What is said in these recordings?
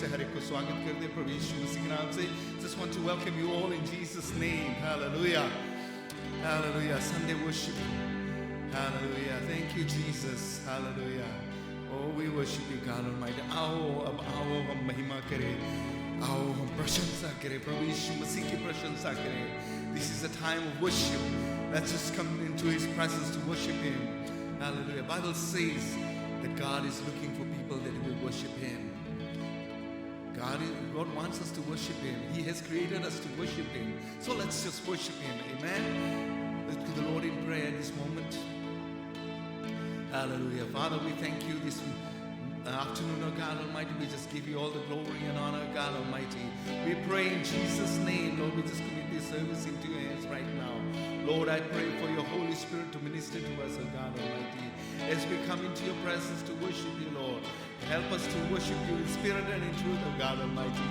से हर एक को स्वागत करते हैं प्रभु यीशु मसीह के नाम से. Just want to welcome you all in Jesus' name. Hallelujah. Hallelujah. Sunday worship. Hallelujah. Thank you, Jesus. Hallelujah. Oh, we worship you, God Almighty. आओ हम महिमा करें. आओ हम प्रशंसा करें. प्रभु यीशु मसीह की प्रशंसा करें. This is a time of worship. Let's just come into His presence to worship Him. Hallelujah. Bible says that God is looking for people that will worship Him. God wants us to worship Him. He has created us to worship Him. So let's just worship Him. Amen. Let's do the Lord in prayer at this moment. Hallelujah. Father, we thank you this afternoon, oh God Almighty. We just give you all the glory and honor, God Almighty. We pray in Jesus' name, Lord. We just commit this service into your hands right now. Lord, I pray for your Holy Spirit to minister to us, oh God Almighty, as we come into your presence to worship you, Lord. Help us to worship you in spirit and in truth, oh God Almighty.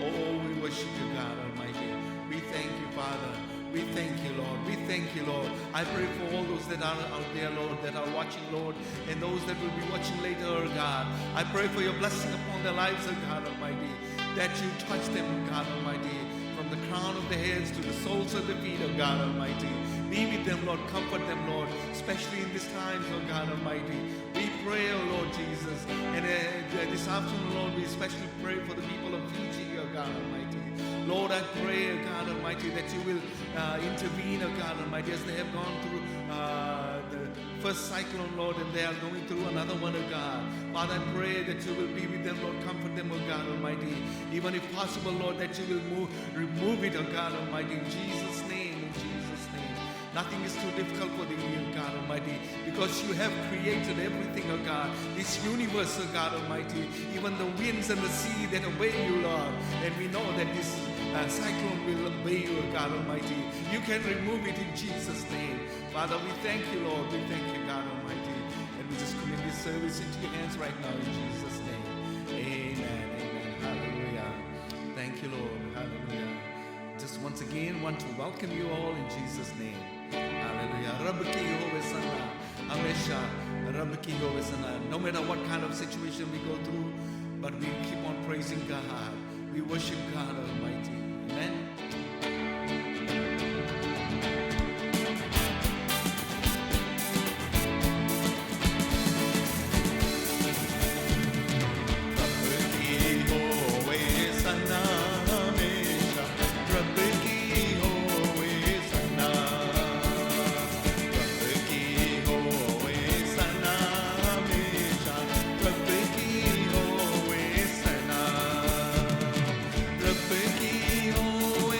Oh, we worship you, God Almighty. We thank you, Father. We thank you, Lord. We thank you, Lord. I pray for all those that are out there, Lord, that are watching, Lord, and those that will be watching later, oh God. I pray for your blessing upon their lives, oh God Almighty, that you touch them, oh God Almighty, from the crown of the heads to the soles of the feet, oh God Almighty. Be with them, Lord. Comfort them, Lord, especially in these times, oh God Almighty. We pray, oh Lord Jesus. And this afternoon, Lord, we especially pray for the people of Fiji, oh God Almighty. Lord, I pray, oh God Almighty, that you will intervene, oh God Almighty, as they have gone through the first cyclone, Lord, and they are going through another one, oh God. Father, I pray that you will be with them, Lord. Comfort them, oh God Almighty. Even if possible, Lord, that you will remove it, oh God Almighty, in Jesus' name, in Jesus' name. Nothing is too difficult for thee, oh God Almighty, because you have created everything, oh God. This universe, oh God Almighty, even the winds and the sea that obey you, Lord. And we know that this cyclone will obey you, oh God Almighty. You can remove it in Jesus' name. Father, we thank you, Lord. We thank you, God Almighty. And we just commit this service into your hands right now in Jesus' name. Amen. Amen. Hallelujah. Thank you, Lord. Hallelujah. Just once again want to welcome you all in Jesus' name. Hallelujah. Rabb ki hove sana. Hamesha Rabb ki hove sana. No matter what kind of situation we go through, but we keep on praising God. We worship God Almighty. Amen. Rabbi ki ho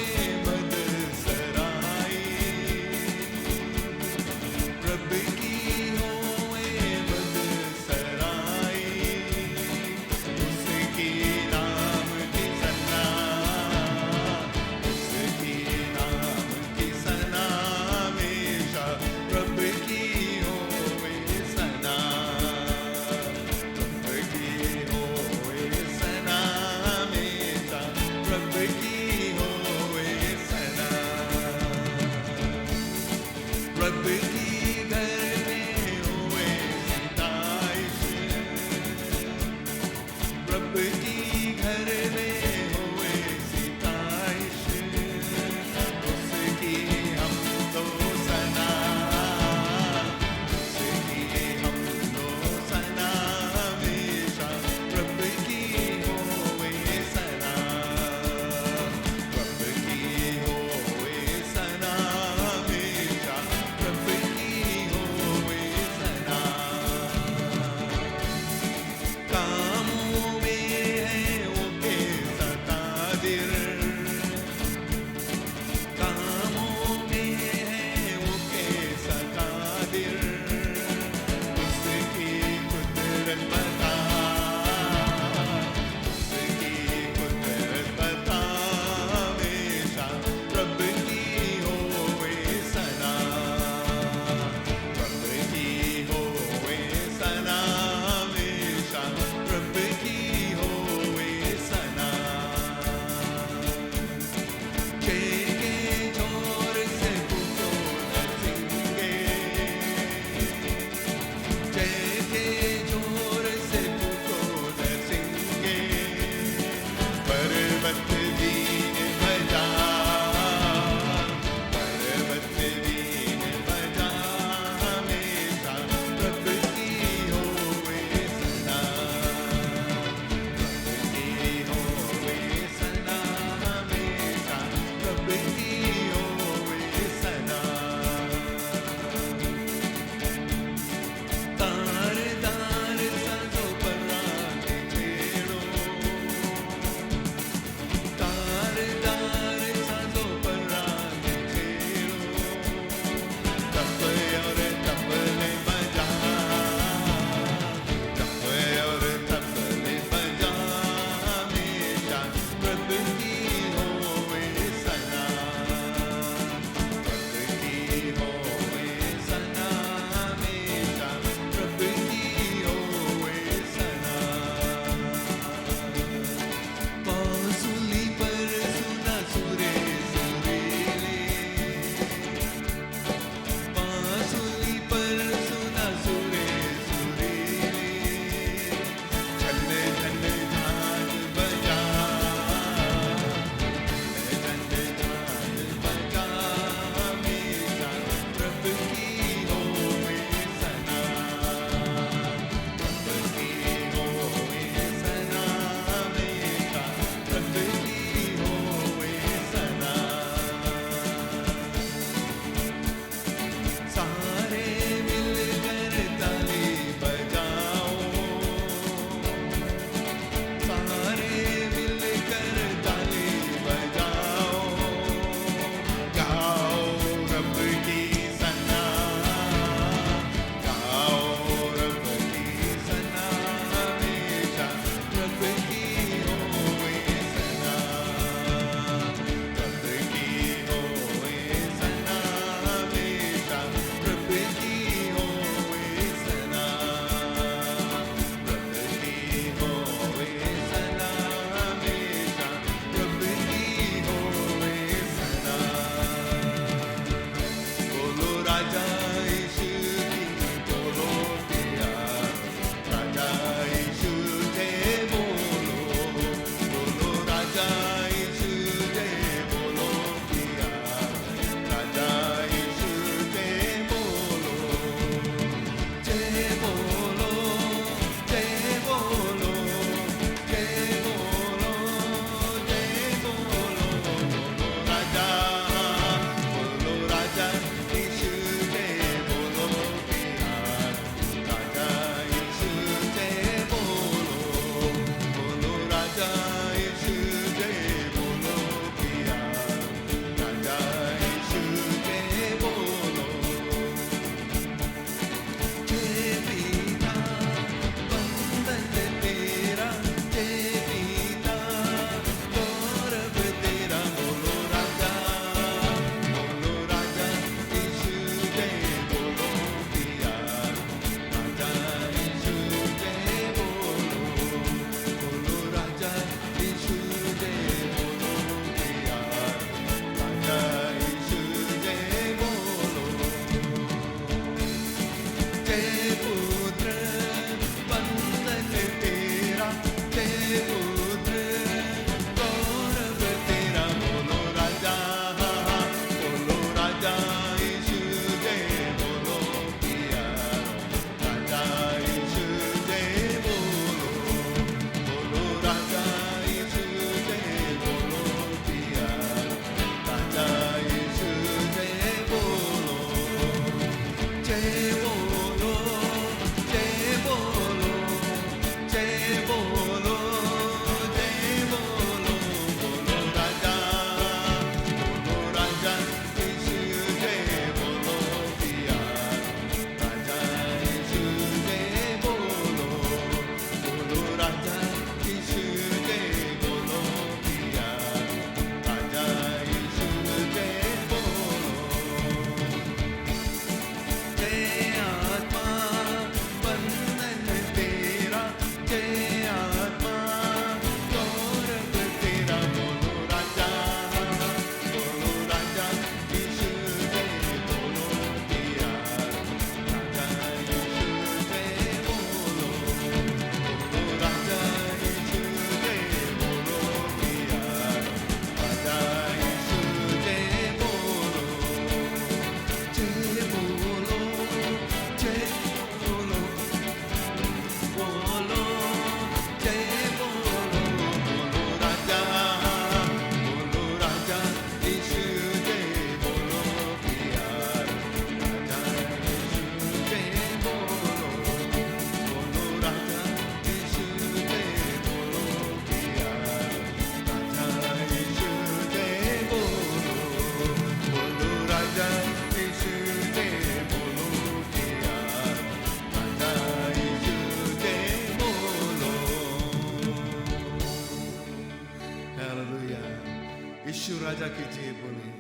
यीशु राजा की जय बोले,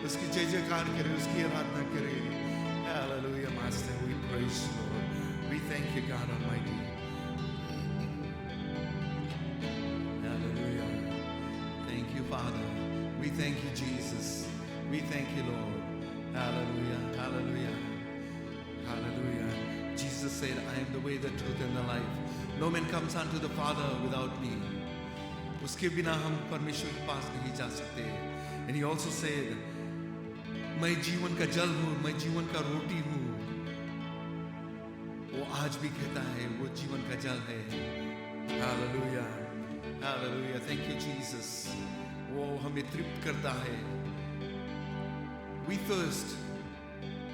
उसकी जय जयकार करें, उसकी आराधना करें. Hallelujah, Master. We praise you, Lord. We thank you, God Almighty. Hallelujah. Thank you, Father. We thank you, Jesus. We thank you, Lord. Hallelujah. Hallelujah. Hallelujah. Jesus said, I am the way, the truth, and the life. No man comes unto the Father without me. उसके बिना हम परमेश्वर के पास नहीं जा सकते. And he also said, मैं जीवन का जल हूँ, मैं जीवन का रोटी हूँ. वो आज भी कहता है वो जीवन का जल है. Hallelujah. Hallelujah. Thank you, Jesus. वो हमें तृप्त करता है. We thirst,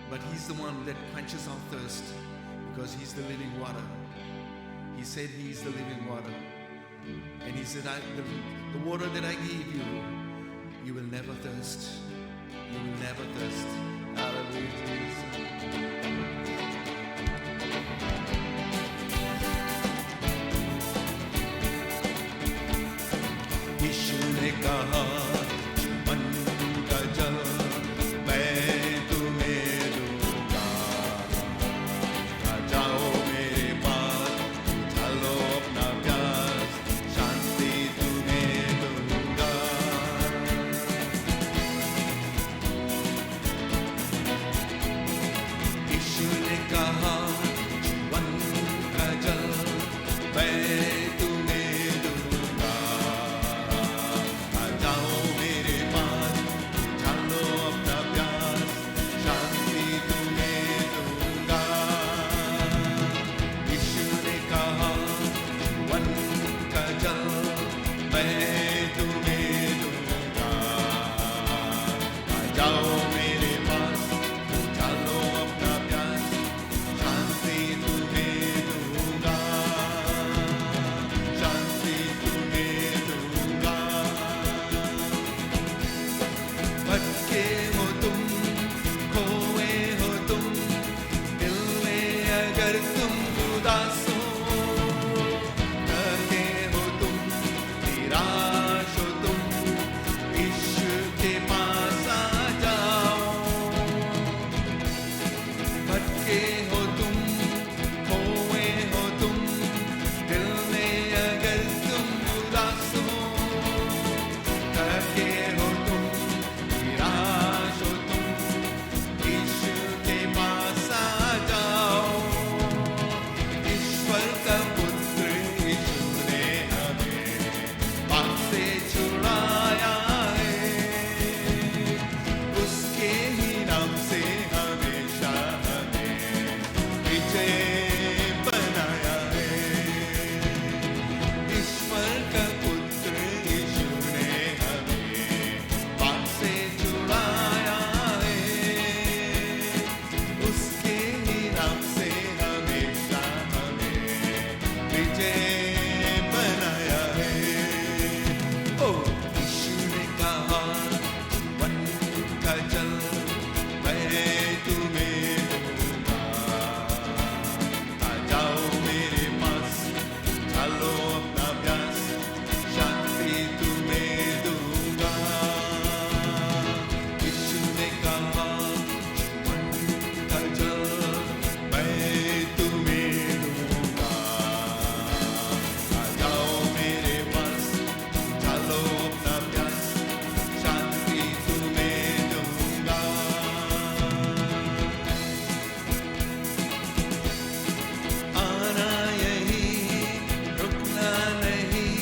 but he's the one that quenches our thirst because he's the living water. He said he is the living water. And he said, the water that I give you, you will never thirst. You will never thirst. Hallelujah, Jesus. यीशु ने कहा, मन का जल मैं तुम्हें दूंगा. आ जाओ मेरे पास, चलो अपना प्यास, शांति तुम्हें दूंगा. यीशु ने कहा, मन का जल मैं तुम्हें दूंगा. आ जाओ मेरे पास, चलो अपना प्यास, शांति तुम्हें दूंगा. यीशु ने कहा, मन का जल मैं तुम्हें दूंगा. आ जाओ मेरे पास, चलो अपना प्यास, शांति तुम्हें दूंगा. शांति तुम्हें दूंगा. भटके हो तुम, खोए हो तुम, दिल में अगर तुम उदास हो, थके हो तुम, निराश हो तुम, यीशु के पास आ जाओ. भटके हो तुम, खोए हो तुम, दिल में अगर तुम उदास हो, थके हो तुम, निराश हो तुम, यीशु के पास आ जाओ. ईश्वर का पुत्र यीशु ने हमें पाप से छुड़ाया है. उसके ही नाम से हमेशा हमें विजय बनाया है. ईश्वर का पुत्र यीशु ने हमें पाप से छुड़ाया है. उसके ही नाम से हमेशा हमें विजय बनाया है. ओ यीशु ने कहा, मन का जल मैं तुम्हें दूंगा. आ जाओ मेरे पास, चलो अपना प्यास, शांति तुम्हें दूंगा. यीशु ने कहा, मन का जल मैं तुम्हें दूंगा. आ जाओ मेरे पास, चलो अपना प्यास, शांति तुम्हें दूंगा. आना यहीं, रुकना नहीं,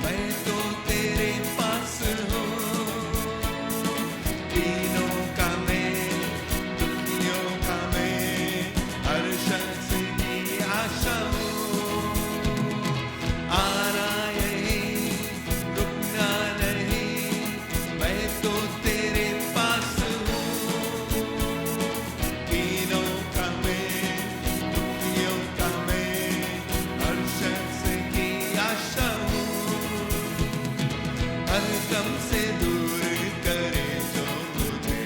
मैं तो तेरे पास हूँ. दीनों का मैं, दुखियों का मैं, हर शख्स की आशा हूँ. आना यहीं, रुकना नहीं, मैं तो तेरे पास हूँ. दीनों का मैं, दुखियों का मैं, हर शख्स की आशा हूँ. हर गम से दूर करे जो मुझे,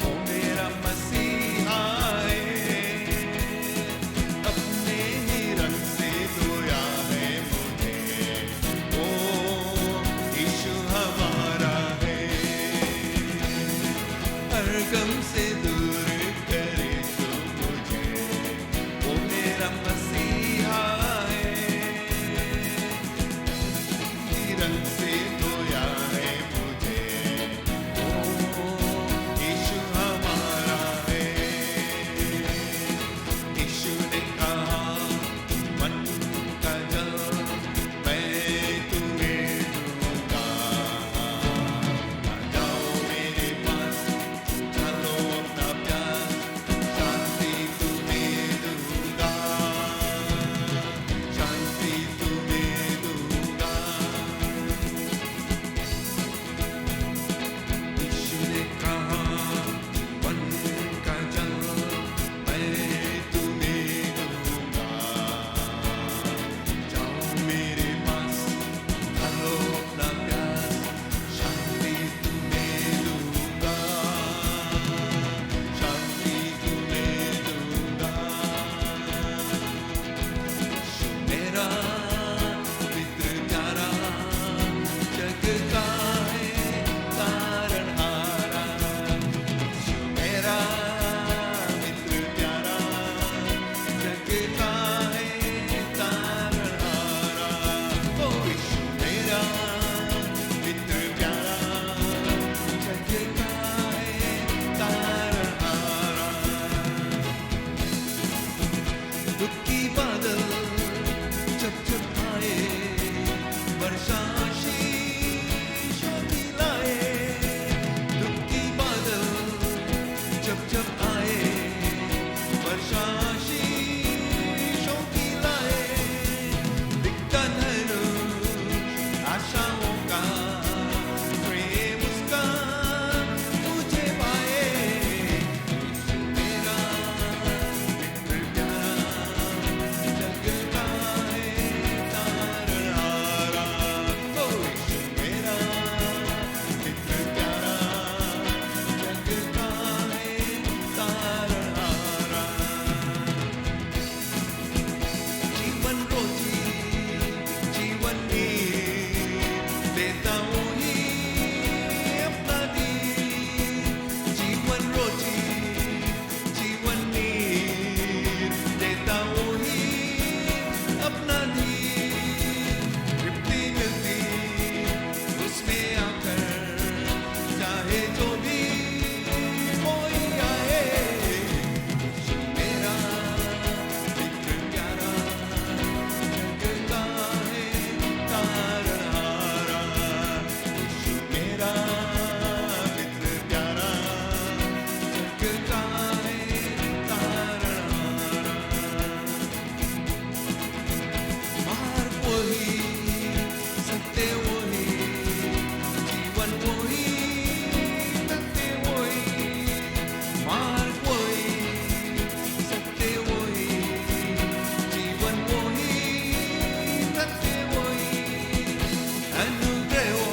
वो मेरा मसीहा है. अपने ही रंग से धोया है मुझे, ओ यीशु हमारा गम से दूर करे तो मुझे, वो मेरा मसीहा है। रंग से धोया है मुझे, ओ यीशु हमारा है। यीशु ने कहा मन का जल मैं तुम्हें दूंगा। आ जाओ मेरे पास, चलो अपना प्यार, शांति तुम्हें दूंगा, शांति तुम्हें दूंगा। यीशु ने कहा मन का जल मैं तुम्हें दूंगा। जाओ मेरे पास, चलो अपना प्यार, शांति तुम्हें दूंगा, शांति तुम्हें दूंगा। यीशु मेरा मित्र प्यारा, जग का है तारनहारा। यीशु मेरा मित्र प्यारा, जग का है तारनहारा। ओ यीशु मेरा मित्र प्यारा, जग का है तारनहारा। दुख की बादल जब जब आए, वर्षा शीशों की लाए। दुख की बादल जब जब आए, वर्षा शीशों की लाए। दिखता धनुष आशाओं का, प्रेम उसका मुझे पाए। यीशु मेरा मित्र प्यारा, जग का है तारनहारा। ओ यीशु मेरा मित्र प्यारा, जग का है तारनहारा। जीवन रोजी जीवन ही देता वही अपना दी। जीवन रोजी जीवन ही देता वही अपना दी। तृप्ति मिलती उसमें आकर, चाहे जो भी कोई आए। यीशु मेरा मित्र प्यारा, जग का है तारनहारा। यीशु मेरा मित्र प्यारा, जग का है तारनहारा। मार्ग वही, सत्य वही, जीवन वही, सत्य वही। मार्ग वही, सत्य वही, जीवन वही, सत्य वही। अनुग्रह वो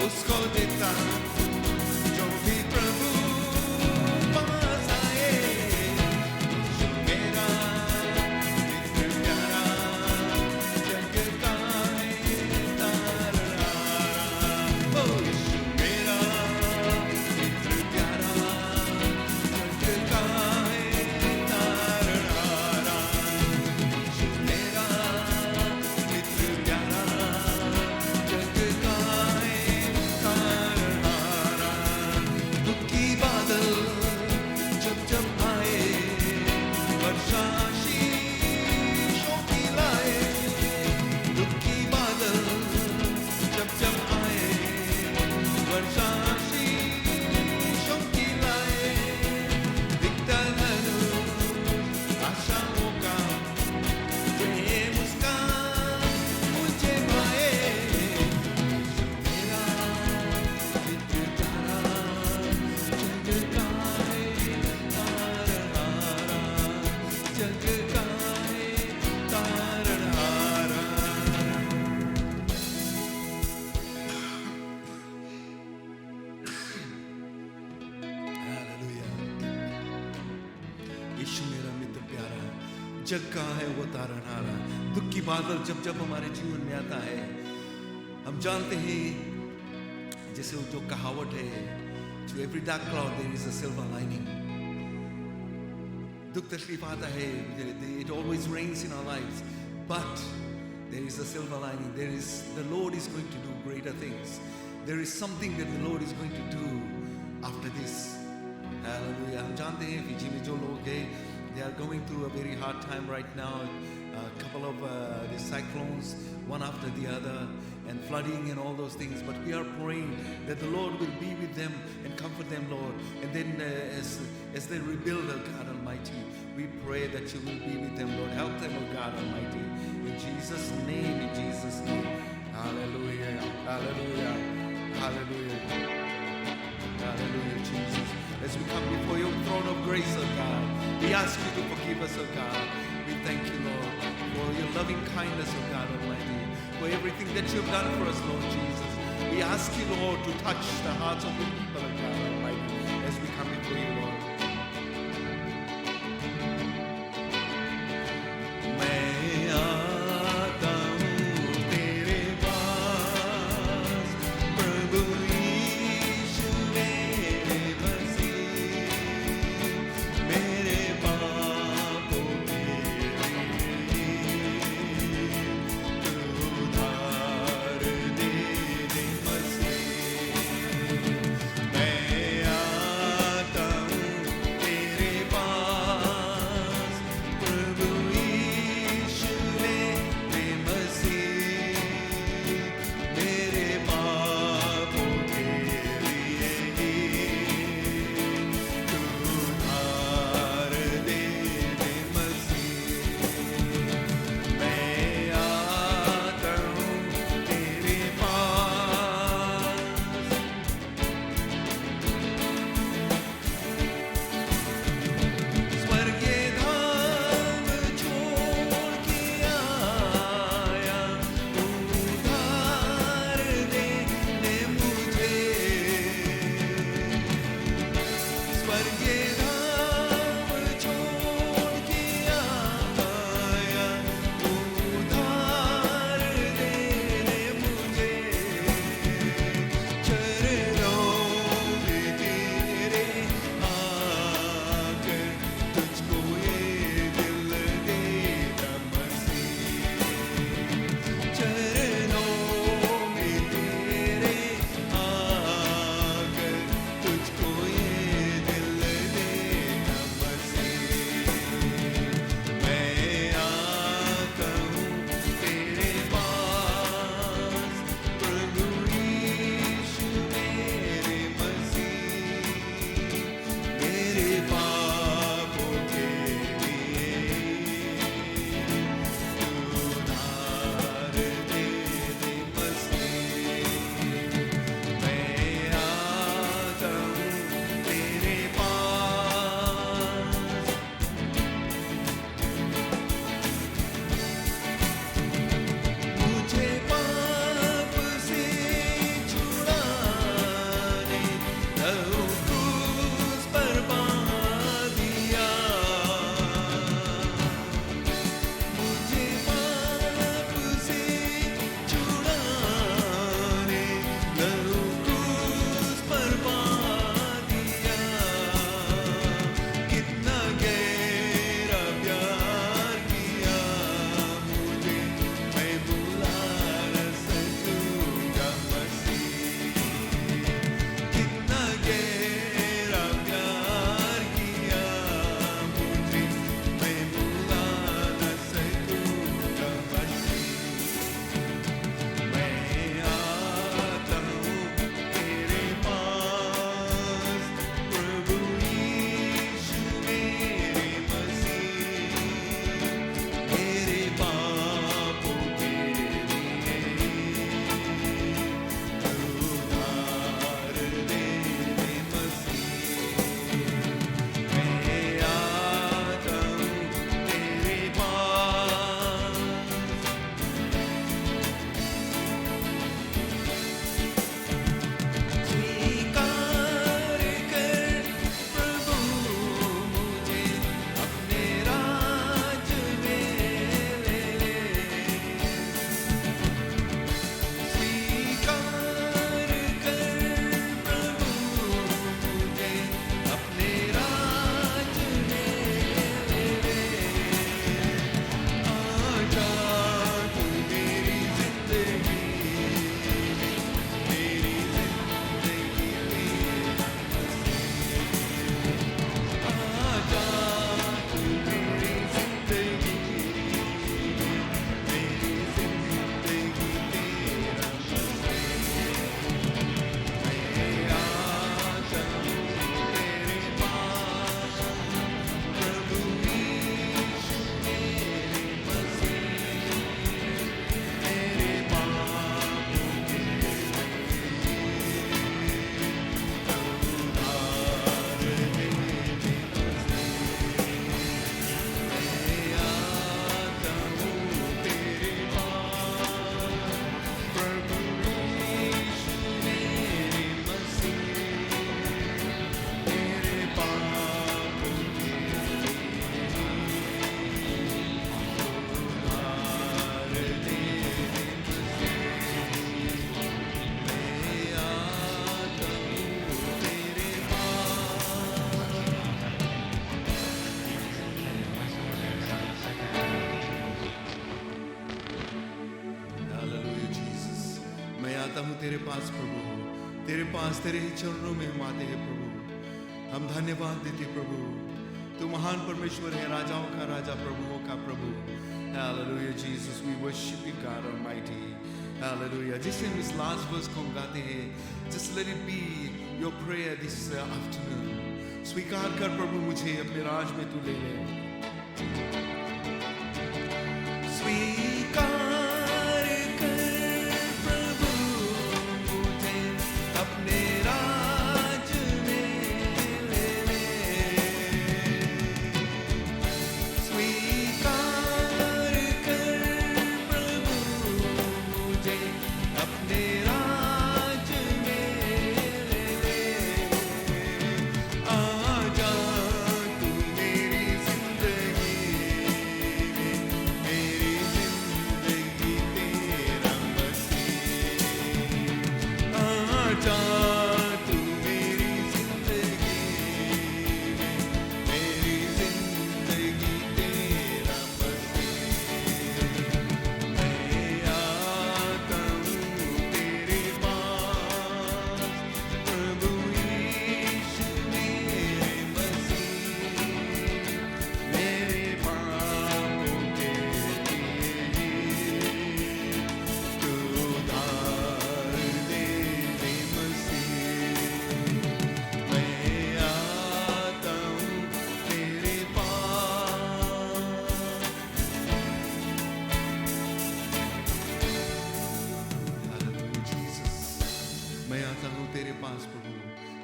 उसको देता जो भी प्रभु पास आए। यीशु मेरा मित्र प्यारा, जग का है तारनहारा। ओ यीशु मेरा मित्र प्यारा, जग का है तारनहारा। यीशु मेरा मित्र प्यारा, जग का है तारनहारा। दुख की बादल जब जब आए, वर्षा शीशों की लाए। दुख की बादल जब जब आए, वर्षा शीशों की लाए। दिखता धनुष आशाओं का, प्रेम उसका मुझे भाए। यीशु मेरा मित्र प्यारा, जग का है तारनहारा, जग का है तारनहारा। हालेलुया। यीशु मेरा मित्र प्यारा, जग का है वो तारनहारा। दुख की बादल जब जब हमारे जीवन में आता है, हम जानते हैं जैसे वो जो कहावत है, To every dark cloud there is a silver lining. दुख तकलीफ आता है, it always rains in our lives, but there is a silver lining. The Lord is going to do greater things. There is something that the Lord is going to do after this. Hallelujah. हम जानते हैं Fiji में जो लोग हैं, they are going through a very hard time right now. A couple of the cyclones, one after the other, and flooding and all those things. But we are praying that the Lord will be with them and comfort them, Lord. And then as they rebuild, oh God Almighty, we pray that you will be with them, Lord. Help them, oh God Almighty. In Jesus' name, in Jesus' name. Hallelujah, hallelujah, hallelujah. Hallelujah, Jesus. As we come before your throne of grace, oh God, we ask you to forgive us, oh God. We thank you, Lord, for your loving kindness, oh God Almighty, for everything that you have done for us, Lord Jesus. We ask you, Lord, to touch the hearts of the people, oh God Almighty, as we come before you, Lord. आता हूँ तेरे पास प्रभु, तेरे पास, तेरे ही चरणों में हम आते हैं प्रभु। हम धन्यवाद देते प्रभु, तू महान परमेश्वर है, राजाओं का राजा, प्रभुओं का प्रभु। Hallelujah Jesus, we worship you God Almighty. Hallelujah. जिसे हम इस लास्ट वर्स को गाते हैं, just let it be your prayer this afternoon. स्वीकार कर प्रभु, मुझे अपने राज में तू ले ले। स्वीकार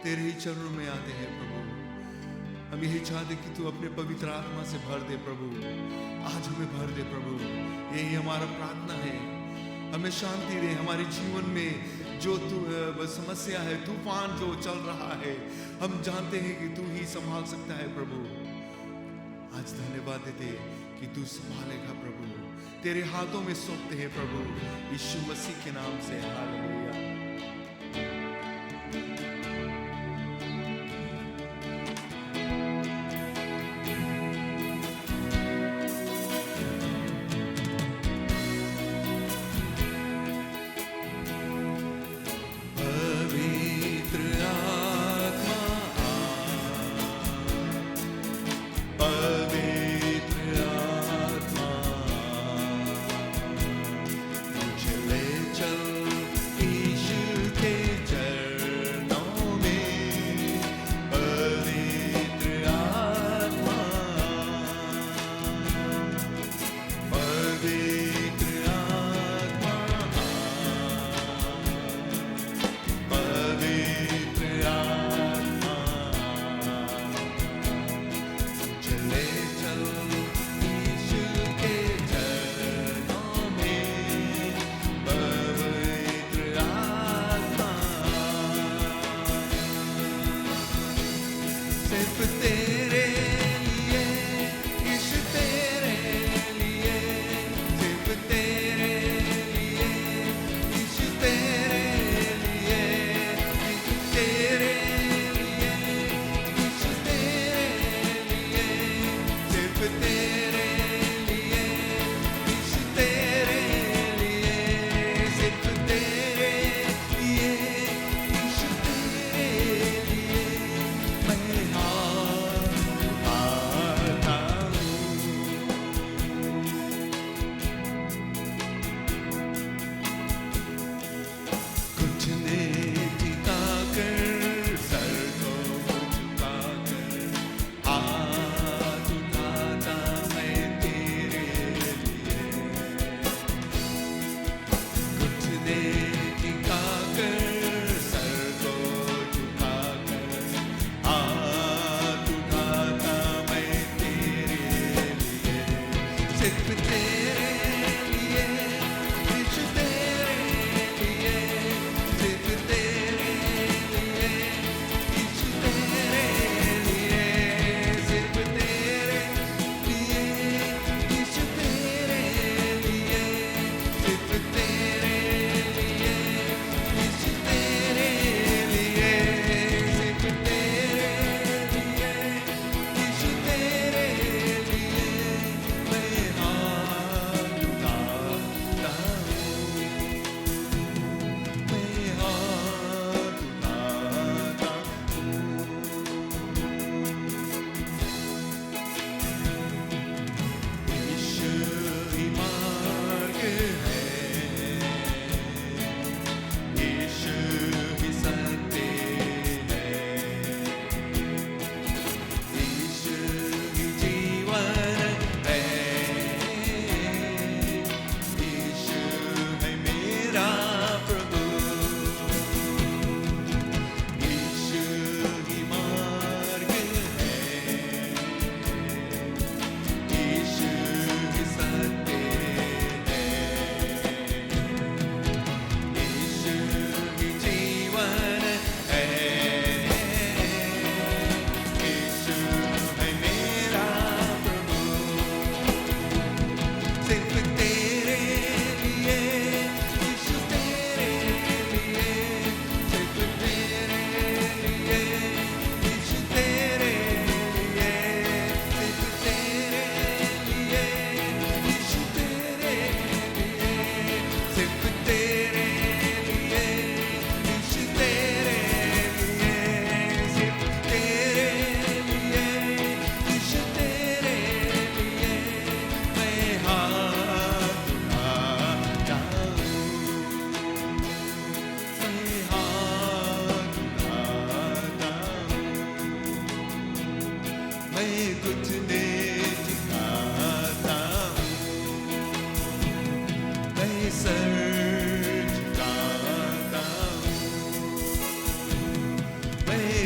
तेरे ही चरणों में आते हैं प्रभु। हम यही चाहते कि तू अपने पवित्र आत्मा से भर दे प्रभु, आज हमें भर दे प्रभु, यही हमारा प्रार्थना है। हमें शांति दे हमारे जीवन में, जो तू समस्या है, तूफान जो चल रहा है, हम जानते हैं कि तू ही संभाल सकता है प्रभु। आज धन्यवाद देते कि तू संभालेगा प्रभु, तेरे हाथों में सौंपते हैं प्रभु, यीशु मसीह के नाम से। हालेलुया।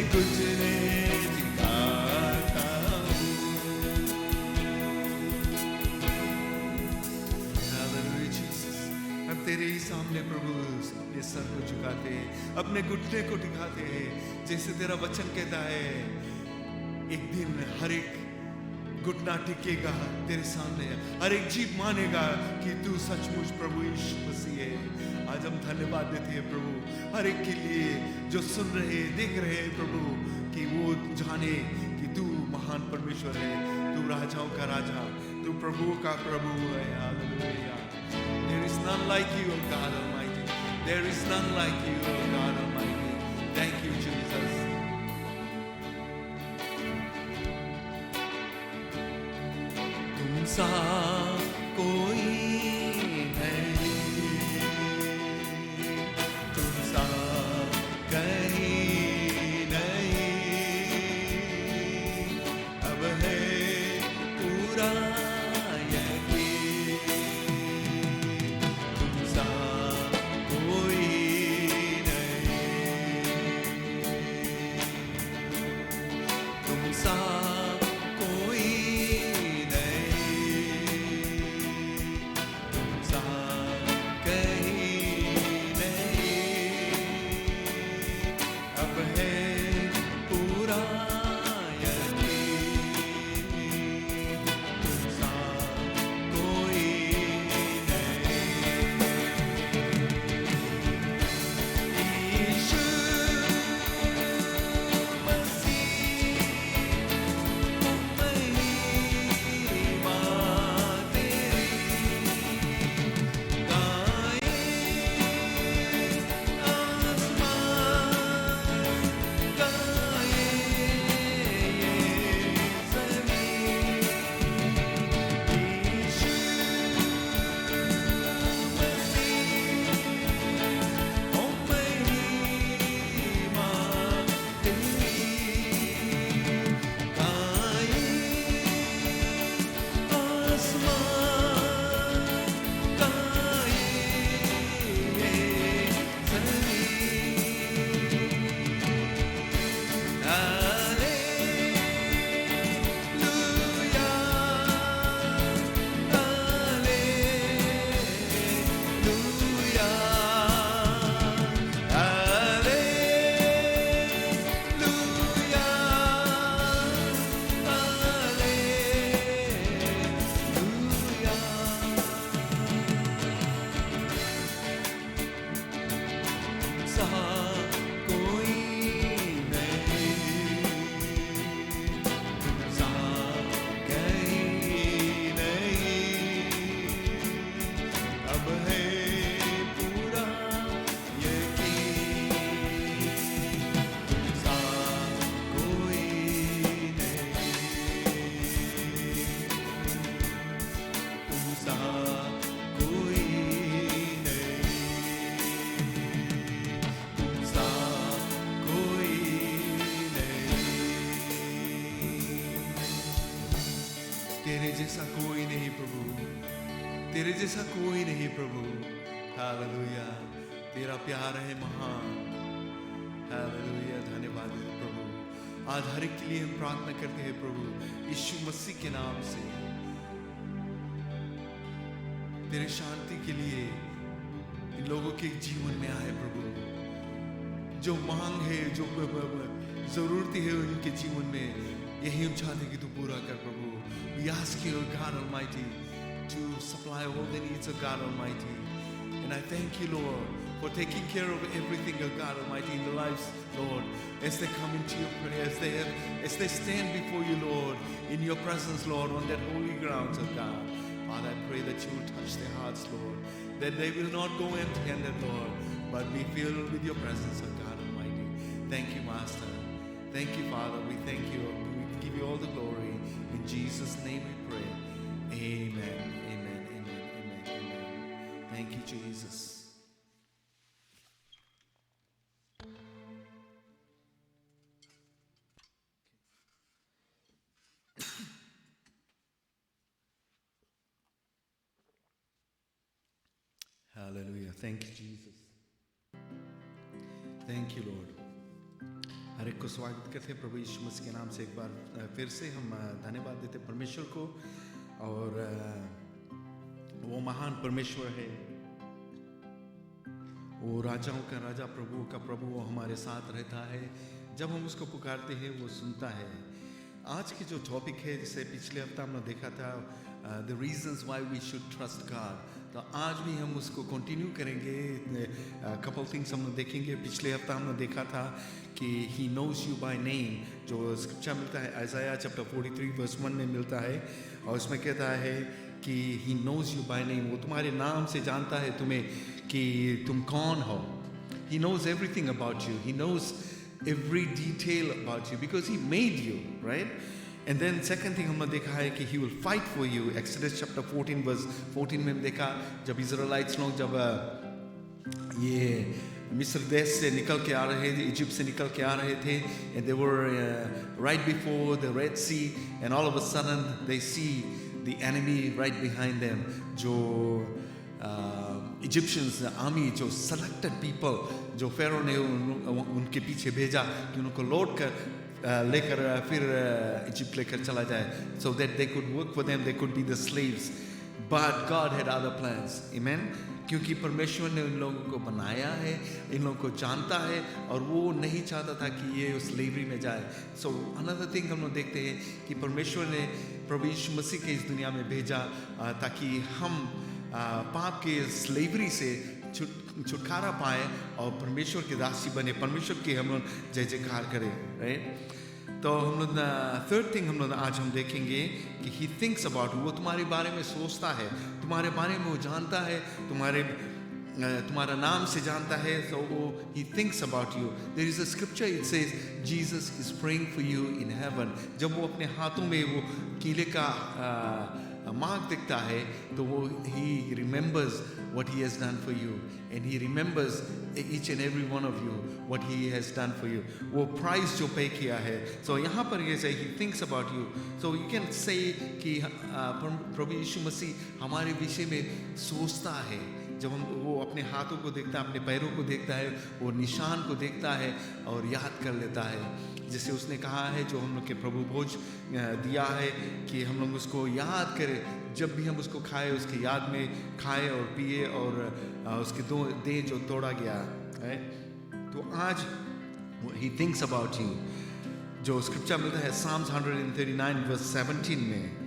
घुटने टिकाता हूँ। Hallelujah, Jesus. हम तेरे ही सामने प्रभु अपने सर को झुकाते हैं, अपने घुटने को टिकाते हैं, जैसे तेरा वचन कहता है एक दिन हर एक घुटना टिकेगा तेरे सामने, हर एक जीव मानेगा कि तू सचमुच प्रभु यीशु मसीह है। आज हम धन्यवाद देते हैं प्रभु हर एक के लिए जो सुन रहे हैं, देख रहे हैं प्रभु, कि वो जाने कि तू महान परमेश्वर है, तू राजाओं का राजा, तू प्रभुओं का प्रभु है। Hallelujah. There is none like you, O God Almighty. There is none like you, O God Almighty. Thank you, Jesus. तुम सा कोई नहीं, तुम सा कहीं नहीं, अब है पूरा यकीन, तुम सा कोई नहीं, तुम सा कोई तेरे जैसा कोई नहीं प्रभु, तेरे जैसा कोई नहीं प्रभु। हालेलुया, तेरा प्यार है महान। हालेलुया, धन्यवाद है प्रभु। आज हर एक के लिए हम प्रार्थना करते हैं प्रभु यीशु मसीह के नाम से, तेरे शांति के लिए इन लोगों के जीवन में आए प्रभु। जो मांग है, जो जरूरत है उनके जीवन में, यही हम चाहते हैं कि तू पूरा कर प्रभु। We ask you, God Almighty, to supply all the needs of God Almighty. And I thank you, Lord, for taking care of everything, of God Almighty, in the lives, Lord, as they come into your prayers, as they stand before you, Lord, in your presence, Lord, on that holy grounds of God. Father, I pray that you will touch their hearts, Lord, that they will not go empty-handed, Lord, but be filled with your presence, of God Almighty. Thank you, Master. Thank you, Father. We thank you. We give you all the glory. In Jesus' name we pray. Amen. Amen. Amen. Amen. Amen. Thank you, Jesus. Hallelujah. Thank you, Jesus. Thank you, Lord. हर हर एक को स्वागत करते हैं प्रभु यीशु मसीह के नाम से। एक बार फिर से हम धन्यवाद देते परमेश्वर को, और वो महान परमेश्वर है, वो राजाओं का राजा, प्रभुओं का प्रभु, वो हमारे साथ रहता है। जब हम उसको पुकारते हैं वो सुनता है। आज की जो टॉपिक है, जिसे पिछले हफ्ता हमने देखा था, the reasons why we should trust God, तो आज भी हम उसको कंटिन्यू करेंगे। कपल थिंग्स हम देखेंगे। पिछले हफ्ता हमने देखा था कि he knows you by name, जो स्क्रिप्चर मिलता है आइज़ाया चैप्टर 43 वर्स 1 में मिलता है, और उसमें कहता है कि he knows you by name, वो तुम्हारे नाम से जानता है तुम्हें कि तुम कौन हो। He knows everything about you, he knows every detail about you because he made you, right? And then second thing हमने देखा है कि he will fight for you. Exodus chapter 14 verse 14 में देखा, जब इजराइलिट्स लोग जब ये मिस्र देश से निकल के आ रहे थे, इजिप्ट से निकल के आ रहे थे, and they were right before the Red Sea, and all of a sudden they see the enemy right behind them. जो इजिप्शियंस आर्मी, जो सेलेक्टेड पीपल, जो फेरो ने उनके पीछे भेजा कि उनको लौट कर लेकर फिर इजिप्ट लेकर चला जाए, so that they could work for them, they could be the slaves, but God had other plans. Amen. क्योंकि परमेश्वर ने उन लोगों को बनाया है, इन लोगों को जानता है, और वो नहीं चाहता था कि ये उस स्लेवरी में जाए। So another thing हम लोग देखते हैं कि परमेश्वर ने प्रभु यीशु मसीह के इस दुनिया में भेजा ताकि हम पाप के स्लेवरी से छुटकारा पाए और परमेश्वर के दासी बने, परमेश्वर के हम लोग जय जयकार करें, राइट? तो हम लोग थर्ड थिंग हम लोग आज हम देखेंगे कि ही थिंक्स अबाउट, वो तुम्हारे बारे में सोचता है, तुम्हारे बारे में वो जानता है, तुम्हारा नाम से जानता है, so he thinks about you. There is a scripture, it says Jesus is praying for you in heaven. जब वो अपने हाथों में वो कीले का मार्क दिखता है, तो वो he remembers what he has done for you, and he remembers each and every one of you what he has done for you. वो प्राइस जो पे किया है, so यहाँ पर ये say he thinks about you, so you can say कि प्रभु यीशु मसीह हमारे विषय में सोचता है। जब हम वो अपने हाथों को देखता है, अपने पैरों को देखता है, वो निशान को देखता है और याद कर लेता है, जैसे उसने कहा है, जो हम लोग के प्रभु भोज दिया है कि हम लोग उसको याद करें, जब भी हम उसको खाए उसके याद में खाए और पिए, और उसके दो देह जो तोड़ा गया है। तो आज ही थिंक्स अबाउट यू, जो स्क्रिप्चर मिलता है Psalms 139 verse 17 में,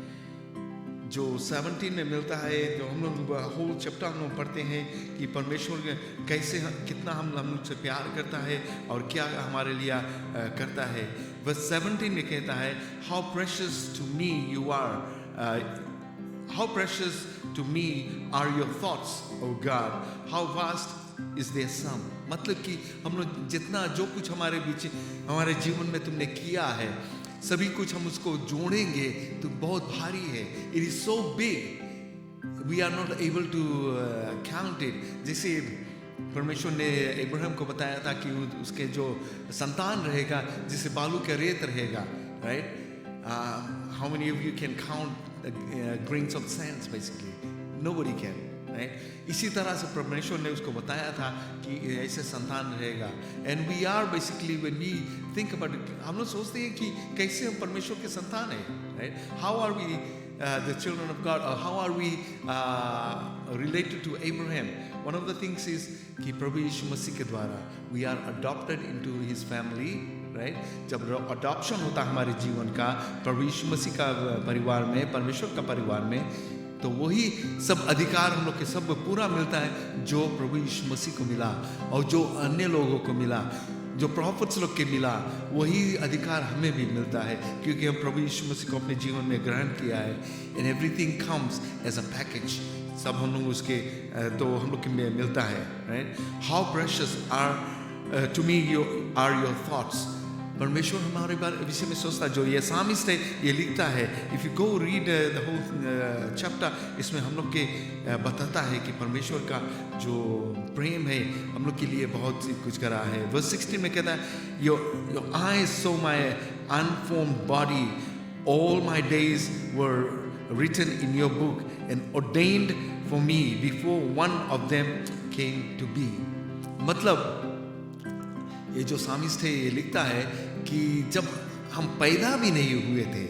जो 17 में मिलता है, जो हम लोग होल चैप्टर हम लोग पढ़ते हैं कि परमेश्वर कैसे कितना हम लोग से प्यार करता है और क्या हमारे लिए करता है। वर्स 17 में कहता है, how precious to me you are, how precious to me are your thoughts O God, how vast is their sum. मतलब कि हम लोग जितना जो कुछ हमारे बीच हमारे जीवन में तुमने किया है, सभी कुछ हम उसको जोड़ेंगे तो बहुत भारी है। It is so big we are not able to count it. जैसे परमेश्वर ने इब्राहिम को बताया था कि उसके जो संतान रहेगा जैसे बालू का रेत रहेगा, right? How many of you can count grains of sand? Basically nobody can, right? इसी तरह से परमेश्वर ने उसको बताया था कि ऐसे संतान रहेगा। And we are basically when we think about it, हम लोग सोचते हैं कि कैसे हम परमेश्वर के संतान हैं, right? How are we the children of God, और how are we related to Abraham? One of the things is कि प्रभु यीशु मसीह के द्वारा we are adopted into his family, right? जब अडॉप्शन होता है हमारे जीवन का प्रभु यीशु मसीह का परिवार में, परमेश्वर का परिवार में, तो वही सब अधिकार हम लोग के सब पूरा मिलता है जो प्रभु यीशु मसीह को मिला और जो अन्य लोगों को मिला, जो प्रॉफिट्स लोग के मिला, वही अधिकार हमें भी मिलता है क्योंकि हम प्रभु यीशु मसीह को अपने जीवन में ग्रहण किया है। And everything comes as a package, सब हम लोग उसके तो हम लोग के मिलता है, right? How precious are to me are your thoughts. परमेश्वर हमारे बारे विषय में सोचता, जो ये सामिस्ट है ये लिखता है। If you go read the whole chapter, इसमें हम लोग के बताता है कि परमेश्वर का जो प्रेम है हम लोग के लिए बहुत कुछ करा है। वर्स 16 में कहता है, your eyes saw my unformed body, all my days were written in your book and ordained for me before one of them came to be. मतलब ये जो सामिस्ट है ये लिखता है कि जब हम पैदा भी नहीं हुए थे,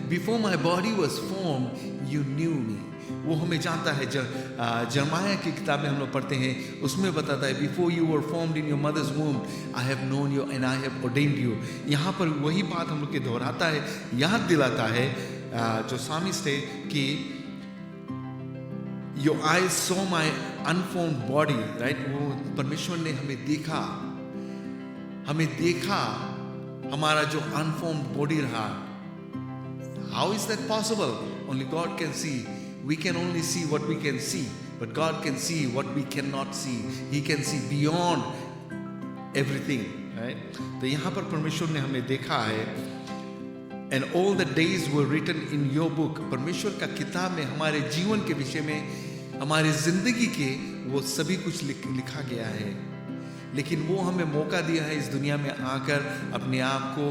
before my body was form you knew me. वो हमें जानता है। जरमाया की किताब में हम लोग पढ़ते हैं, उसमें बताता है before you were formed in your mother's womb I have known you and I have ordained you. यहाँ पर वही बात हम लोग के दोहराता है, याद दिलाता है जो सामिस्ट है कि your eyes saw my unformed body, right. वो परमेश्वर ने हमें देखा हमारा जो अनफॉर्म्ड बॉडी रहा। How is that possible? Only God can see. We can only see what we can see, but God can see what we cannot see. He can see beyond everything, right? तो यहाँ पर परमेश्वर ने हमें देखा है। And all the days were written in your book. परमेश्वर का किताब में हमारे जीवन के विषय में, हमारी जिंदगी के वो सभी कुछ लिखा गया है। लेकिन वो हमें मौका दिया है इस दुनिया में आकर अपने आप को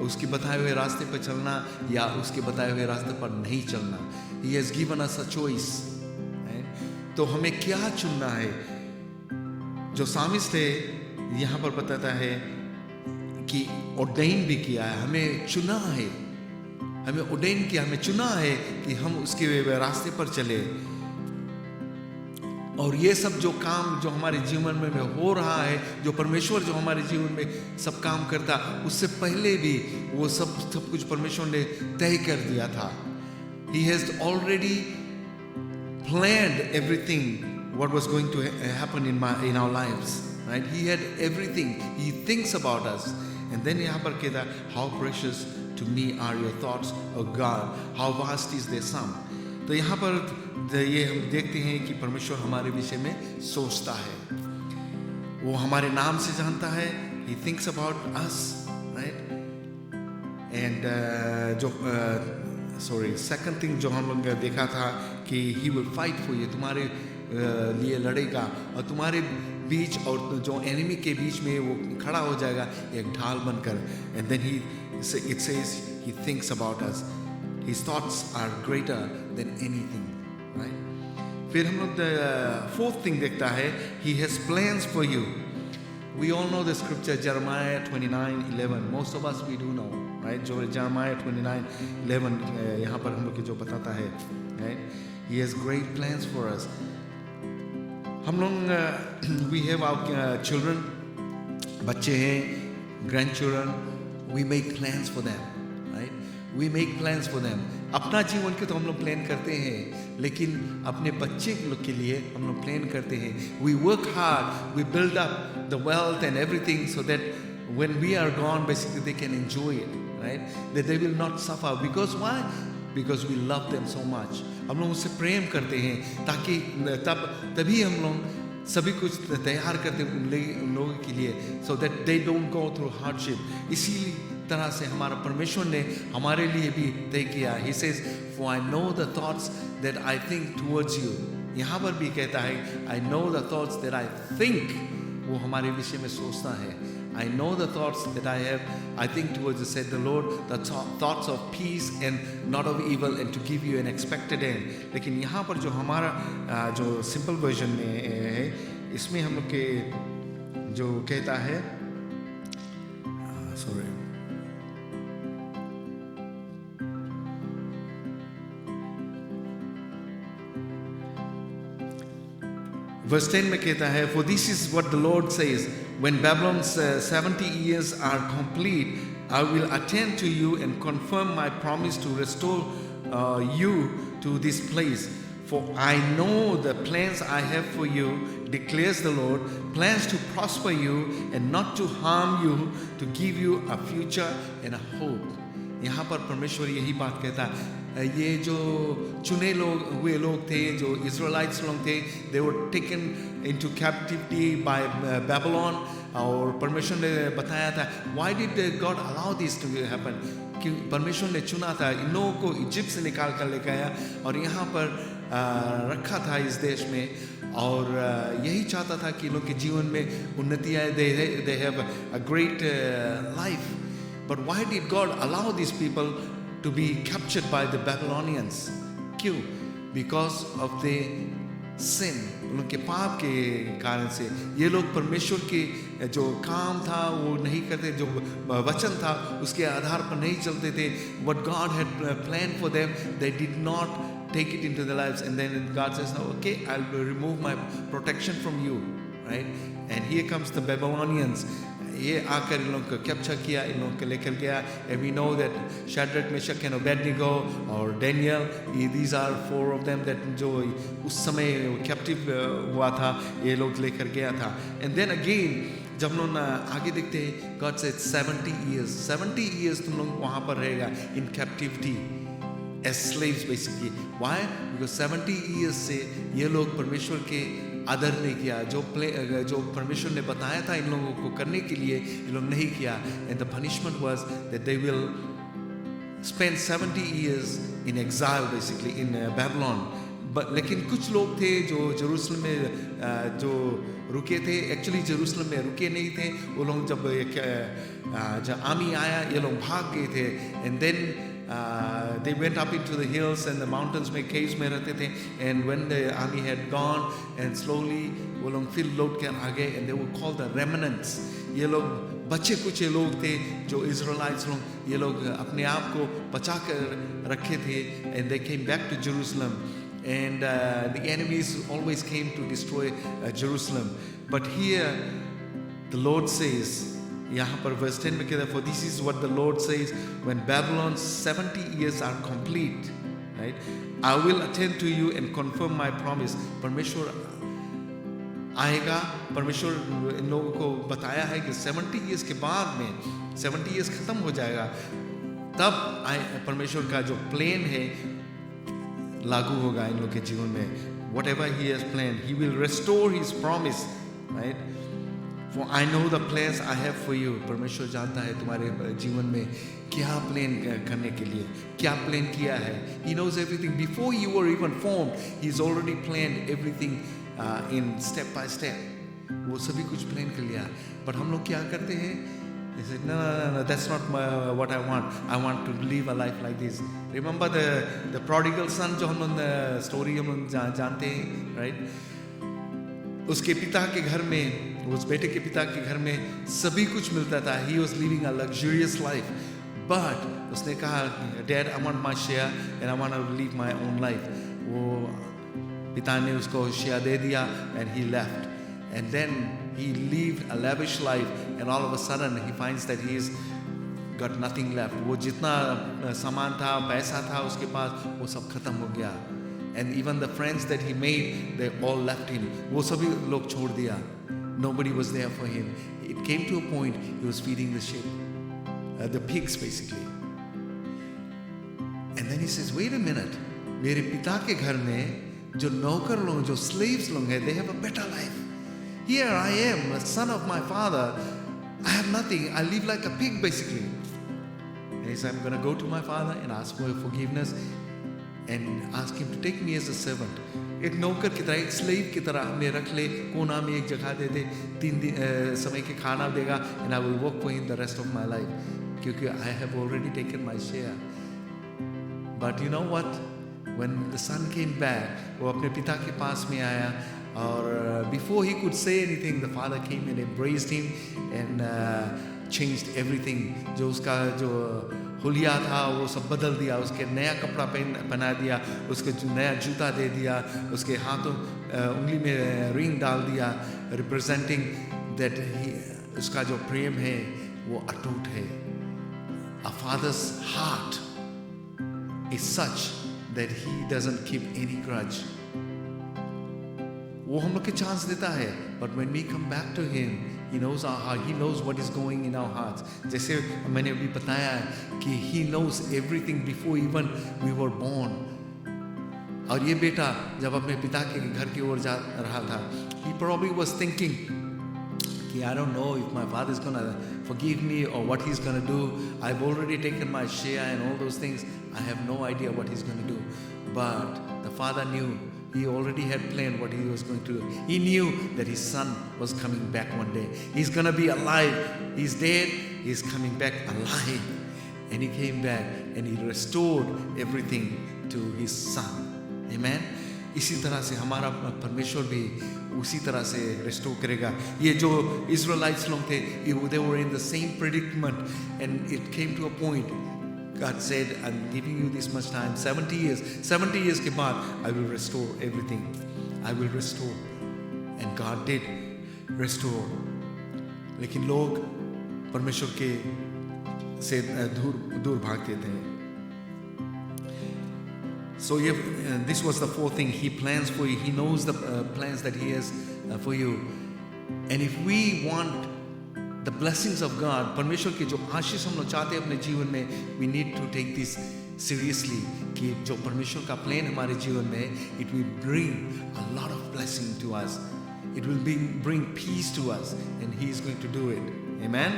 उसके बताए हुए रास्ते पर चलना या उसके बताए हुए रास्ते पर नहीं चलना। He has given us a choice, तो हमें क्या चुनना है? जो सामिस्ट है यहाँ पर बताता है कि ऑर्डेन भी किया है, हमें चुना है, हमें ऑर्डेन किया, हमें चुना है कि हम उसके रास्ते पर चले। और ये सब जो काम जो हमारे जीवन में हो रहा है, जो परमेश्वर जो हमारे जीवन में सब काम करता, उससे पहले भी वो सब कुछ परमेश्वर ने तय कर दिया था। He has already planned everything what was going to happen in our lives, right? He had everything. He thinks about us. And then यहाँ पर कहता है, how precious to me are your thoughts, O God, how vast is their sum. तो यहाँ पर ये हम देखते हैं कि परमेश्वर हमारे विषय में सोचता है, वो हमारे नाम से जानता है। He thinks about us, right? And second thing जो हम लोग देखा था कि he will fight for you, तुम्हारे लिए लड़ेगा और तुम्हारे बीच और जो एनिमी के बीच में वो खड़ा हो जाएगा एक ढाल बनकर। And then it says he thinks about us. His thoughts are greater than anything, right? फिर हम लोग fourth thing देखता है, he has plans for you. We all know the scripture Jeremiah 29:11. Most of us we do know, right? जो Jeremiah 29:11 यहाँ पर हम लोग के जो बताता है, right? He has great plans for us. हम लोग we have our children, बच्चे हैं, grandchildren. We make plans for them, right? We make plans for them. अपना जीवन के तो हम लोग प्लान करते हैं, लेकिन अपने बच्चे लोग के लिए हम लोग प्लान करते हैं। We work hard, we build up the wealth and everything so that when we are gone, basically they can enjoy it, right? That they will not suffer. Because why? Because we love them so much. हम लोग उससे प्रेम करते हैं ताकि तभी हम लोग सभी कुछ तैयार करते हैं उन लोगों के लिए, so that they don't go through hardship. इसी तरह से हमारा परमेश्वर ने हमारे लिए भी तय किया। He says, for I know the thoughts that I think towards you. यहाँ पर भी कहता है, I know the thoughts that I think. वो हमारे विषय में सोचता है। I know the thoughts that I think towards you, said the Lord, the thoughts of peace and not of evil, and to give you an expected end. लेकिन यहाँ पर जो हमारा जो सिंपल वर्जन में है, इसमें हम लोग के जो कहता है, Verse 10 में कहता है, for this is what the Lord says, when Babylon's 70 years are complete, I will attend to you and confirm my promise to restore you to this place. For I know the plans I have for you, declares the Lord, plans to prosper you and not to harm you, to give you a future and a hope. यहाँ पर परमेश्वर यही बात कहता है। ये जो चुने हुए लोग थे, जो इज़राइलिट्स लोग थे, they were taken into captivity by Babylon, और परमेश्वर ने बताया था, why did God allow this to happen? कि परमेश्वर ने चुना था, इन लोगों को इजिप्ट से निकाल कर लेकर आया और यहाँ पर रखा था इस देश में, और यही चाहता था कि लोग के जीवन में उन्नति आए, they have a great life. But why did God allow these people to be captured by the Babylonians? क्यों? Because of they sin, उनके पाप के कारण से ये लोग परमेश्वर के जो काम था वो नहीं करते, जो वचन था उसके आधार पर नहीं चलते थे. What God had planned for them, they did not take it into their lives. And then God says, no, okay, I'll remove my protection from you, right? And here comes the Babylonians. ये आकर इन लोगों को capture किया, इन लोगों को लेकर गया. And we know that Shadrach, Meshach and Abednego or Daniel, these are 4 of them that जो उस समय captive हुआ था, ये लोग लेकर गया था. And then again जब हम लोग आगे देखते हैं, God said 70 years तुम लोग वहाँ पर रहेगा in captivity as slaves basically. Why? Because 70 years से ये लोग परमेश्वर के आदर नहीं किया, जो परमेश्वर ने बताया था इन लोगों को करने के लिए, इन लोग नहीं किया. And the punishment was that they will spend 70 years in exile basically in Babylon. But लेकिन कुछ लोग थे जो जेरूसलम में जो रुके थे, एक्चुअली जेरूसलम में रुके नहीं थे. वो लोग जब आर्मी आया ये लोग भाग गए थे. And then they went up into the hills and the mountains में, caves में रहते थे. And when the army had gone and slowly वो लोग फिर लौट कर आ गए, and they were called the remnants. ये लोग बच्चे कुछ लोग थे जो इजराइलिट्स लोग, ये लोग अपने आप को बचा कर रखे थे. And they came back to Jerusalem. And the enemies always came to destroy Jerusalem. But here the Lord says, यहाँ पर verse 10 में कहता है, for this is what the Lord says, when Babylon's 70 years are complete, right, I will attend to you and confirm my promise. परमेश्वर आएगा. परमेश्वर इन लोगों को बताया है कि 70 years के बाद में 70 years खत्म हो जाएगा, तब परमेश्वर का जो प्लान है लागू होगा इन लोगों के जीवन में. Whatever he has planned, he will restore his promise, right? For I know the plans I have for you. परमेश्वर जानता है तुम्हारे जीवन में क्या प्लान करने के लिए, क्या प्लान किया है. He knows everything before you were even formed. He's already planned everything in step by step. वो सभी कुछ प्लान कर लिया. But हम लोग क्या करते हैं? They said, no, that's not what I want. I want to live a life like this. Remember the prodigal son जो हम लोग story हम लोग जानते हैं, right? उसके पिता के घर में, उस बेटे के पिता के घर में सभी कुछ मिलता था. He was living a luxurious life. But उसने कहा, Dad, I want my share and I want to live my own life. वो पिता ने उसको share दे दिया and he left. And then he lived a lavish life, and all of a sudden he finds that he's got nothing left. वो जितना सामान था, पैसा था उसके पास, वो सब खत्म हो गया. And even the friends that he made, they all left him. वो सभी लोग छोड़ दिया. Nobody was there for him. It came to a point he was feeding the sheep, the pigs basically. And then he says, wait a minute, मेरे पिता के घर में जो नौकर लोग, जो slaves लोग हैं, they have a better life. Here I am, a son of my father. I have nothing. I live like a pig basically. And he said, I'm going to go to my father and ask for forgiveness and ask him to take me as a servant. एक नौकर की तरह, एक slave की तरह हमें रख ले, कोना में एक जगह दे दे, 3 दिन समय के खाना देगा, and I will work for him the rest of my life, क्योंकि I have already taken my share. But you know what? When the son came back, वो अपने पिता के पास में आया, और before he could say anything, the father came and embraced him and changed everything. जो उसका जो हुलिया था वो सब बदल दिया, उसके नया कपड़ा पहना दिया, उसके नया जूता दे दिया, उसके हाथों उंगली में रिंग डाल दिया, representing that उसका जो प्रेम है वो अटूट है. A father's heart is such that he doesn't keep any grudge. वो हम लोग के चांस देता है, but when we come back to him, he knows our heart, he knows what is going in our hearts. जैसे मैंने अभी बताया कि he knows everything before even we were born. और ये बेटा जब अपने पिता के घर की ओर जा रहा था, he probably was thinking कि I don't know if my father is gonna forgive me or what he's gonna do. I've already taken my share and all those things. I have no idea what he's gonna do. But the father knew. He already had planned what he was going to do. He knew that his son was coming back one day. He's going to be alive. He's dead. He's coming back alive. And he came back and he restored everything to his son. Amen. इसी तरह से हमारा परमेश्वर भी उसी तरह से restore करेगा। ये जो इज़राइलिट्स लोग थे, they were in the same predicament, and it came to a point God said, I'm giving you this much time, 70 years. 70 years के बाद I will restore everything. I will restore. And God did restore. लेकिन लोग परमेश्वर के से दूर भागते थे। So this was the fourth thing. He plans for you. He knows the plans that He has for you. And if we want the blessings of God, परमेश्वर के जो आशीष हम लोग चाहते हैं अपने जीवन में, we need to take this seriously. कि जो परमेश्वर का प्लान हमारे जीवन में, it will bring a lot of blessing to us. It will bring peace to us, and He is going to do it. Amen.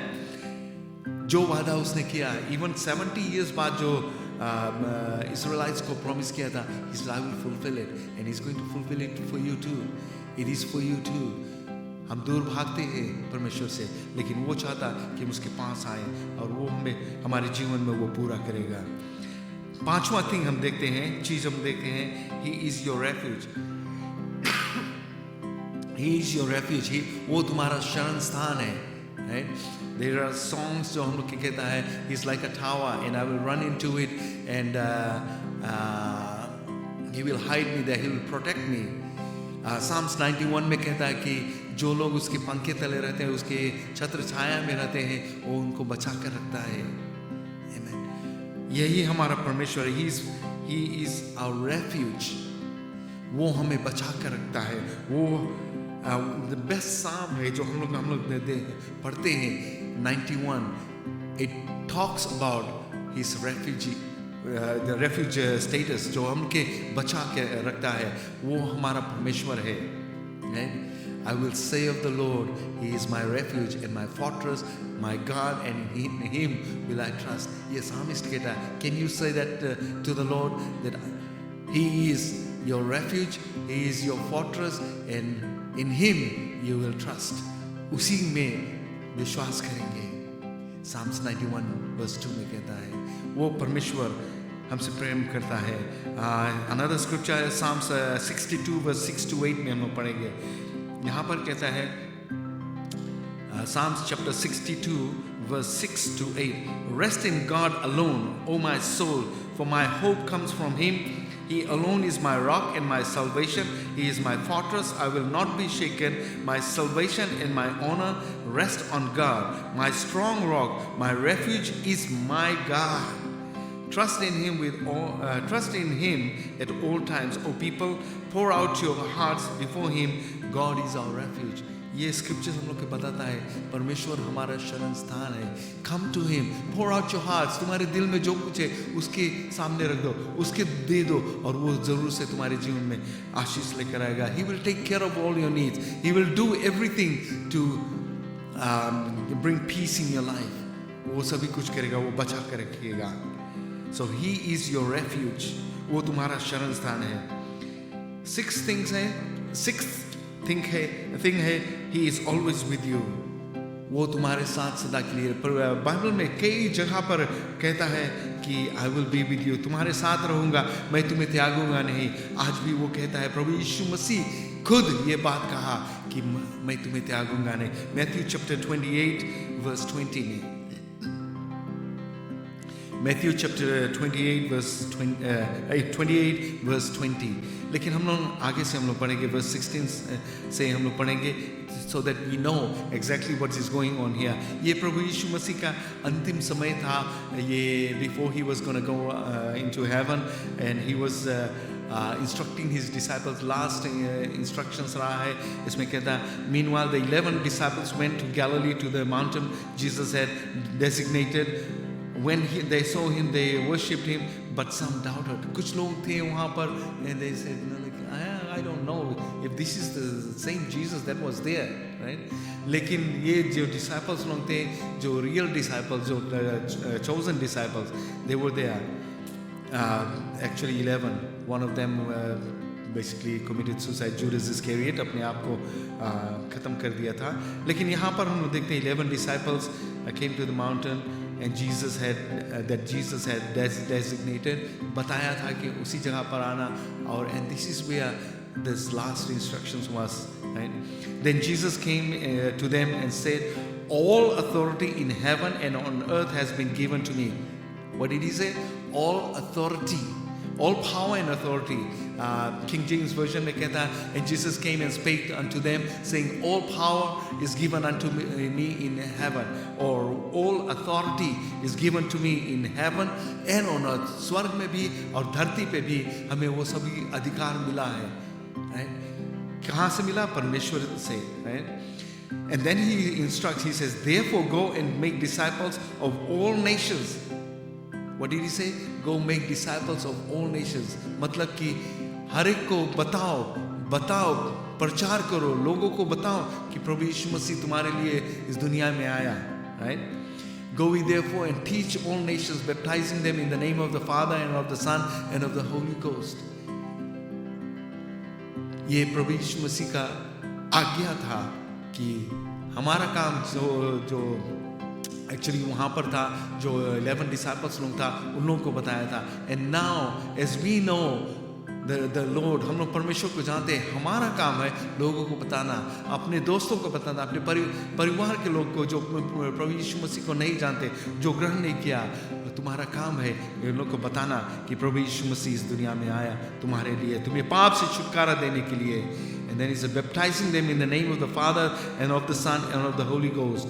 जो वादा उसने किया, even 70 years बाद जो Israelites को promise किया था, He said, I will fulfill it, and He's going to fulfill it for you too. It is for you too. हम दूर भागते हैं परमेश्वर से, लेकिन वो चाहता कि हम उसके पास आए और वो हमें हमारे जीवन में वो पूरा करेगा। पांचवा थिंग हम देखते हैं, चीज हम देखते हैं, He is your refuge. He is your refuge. वो तुम्हारा शरण स्थान है। Right? There are songs जो हम लोग के कहता है, He's like a tower and I will run into it and He will hide me there, He will protect me. Psalms 91 में कहता है कि जो लोग उसके पंखे तले रहते हैं, उसके छत्र छाया में रहते हैं, वो उनको बचा कर रखता है। Amen. यही हमारा परमेश्वर है। He is our refuge. वो हमें बचा कर रखता है। वो the best psalm है जो हम लोग पढ़ते हैं, 91. It talks about His refuge, the refuge status जो हमके बचा के रखता है, वो हमारा परमेश्वर है। Right? I will say of the Lord, He is my refuge and my fortress, my God, and in Him will I trust. ये psalmist कहता है, can you say that to the Lord, that He is your refuge, He is your fortress, and in Him you will trust. उसी में विश्वास करेंगे। Psalms 91 verse 2 में कहता है, वो परमेश्वर हमसे प्रेम करता है। Another scripture है Psalms 62 verse 6 to 8 में हम लोग पढ़ेंगे। यहाँ पर कहता है, Psalms chapter 62 verse 6 to 8, rest in God alone, O my soul, for my hope comes from Him. He alone is my rock and my salvation. He is my fortress. I will not be shaken. My salvation and my honor rest on God. My strong rock, my refuge is my God. Trust in Him trust in Him at all times. O people, pour out your hearts before Him. God is our refuge. ये scripture हम लोग को बताता है परमेश्वर हमारा शरण स्थान है। Come to Him, pour out your hearts. तुम्हारे दिल में जो कुछ है उसके सामने रख दो, उसके दे दो, और वो जरूर से तुम्हारे जीवन में आशीष लेकर आएगा। He will take care of all your needs. He will do everything to bring peace in your life. वो सभी कुछ करेगा, वो बचा कर रखिएगा। So He is your refuge. वो तुम्हारा शरण स्थान है। Sixth thing है, He is always with you. वो तुम्हारे साथ सदा के लिए। पर बाइबल में कई जगह पर कहता है कि I will be with you, तुम्हारे साथ रहूँगा, मैं तुम्हें त्यागूंगा नहीं। आज भी वो कहता है, प्रभु यीशु मसीह खुद ये बात कहा कि मैं तुम्हें त्यागूंगा नहीं। Matthew chapter 28 verse 20 में, Matthew chapter 28 verse 20। लेकिन हम लोग आगे से हम लोग पढ़ेंगे, verse 16 से हम लोग पढ़ेंगे, so that we know exactly what is going on here. ये प्रभु यीशु मसीह का अंतिम समय था, ये before He was going to go into heaven, and He was instructing His disciples. Last instructions रहा है इसमें कहता है, meanwhile the 11 disciples went to Galilee to the mountain Jesus had designated. When they saw Him, they worshipped Him, but some doubted. कुछ लोग थे वहाँ पर, and they said, I don't know if this is the same Jesus that was there, right? लेकिन ये जो disciples लोग थे, जो real disciples, जो chosen disciples, they were there. Actually 11. One of them basically committed suicide. Judas Iscariot अपने आप को खत्म कर दिया था। लेकिन यहाँ पर हम लोग देखते हैं 11 disciples came to the mountain. and Jesus had designated, बताया था कि उसी जगह पर आना, और and this is where this last instructions was, right? Then Jesus came to them and said, all authority in heaven and on earth has been given to me. What did he say? All authority, all power and authority. King James Version में कहता है, and Jesus came and spake unto them, saying, all power is given unto me in heaven, or all authority is given to me in heaven and on earth. स्वर्ग में भी और धरती पे भी हमें वो सभी अधिकार मिला है, right? कहाँ से मिला? परमेश्वर से, right? And then he instructs, he says, therefore go and make disciples of all nations. What did he say? Go make disciples of all nations. मतलब कि हर एक को बताओ, प्रचार करो, लोगों को बताओ कि प्रभु यीशु मसीह तुम्हारे लिए इस दुनिया में आया, right? Go ye therefore and teach all nations, baptizing them in the name of the Father and of the Son and of the Holy Ghost. ये प्रभु यीशु मसीह का आज्ञा था कि हमारा काम जो एक्चुअली वहाँ पर था, जो 11 डिसाइपल्स लोग था, उन लोगों को बताया था. And now as we know the lord, हम लोग परमेश्वर को जानते हैं, हमारा काम है लोगों को बताना, अपने दोस्तों को बताना, अपने परिवार के लोग को जो प्रभु यीशु मसीह को नहीं जानते, जो ग्रहण नहीं किया, तुम्हारा काम है उन लोग को बताना कि प्रभु यीशु मसीह इस दुनिया में आया तुम्हारे लिए, तुम्हें पाप से छुटकारा देने के लिए. And then he said, baptizing them in the name of the Father and of the Son and of the Holy Ghost,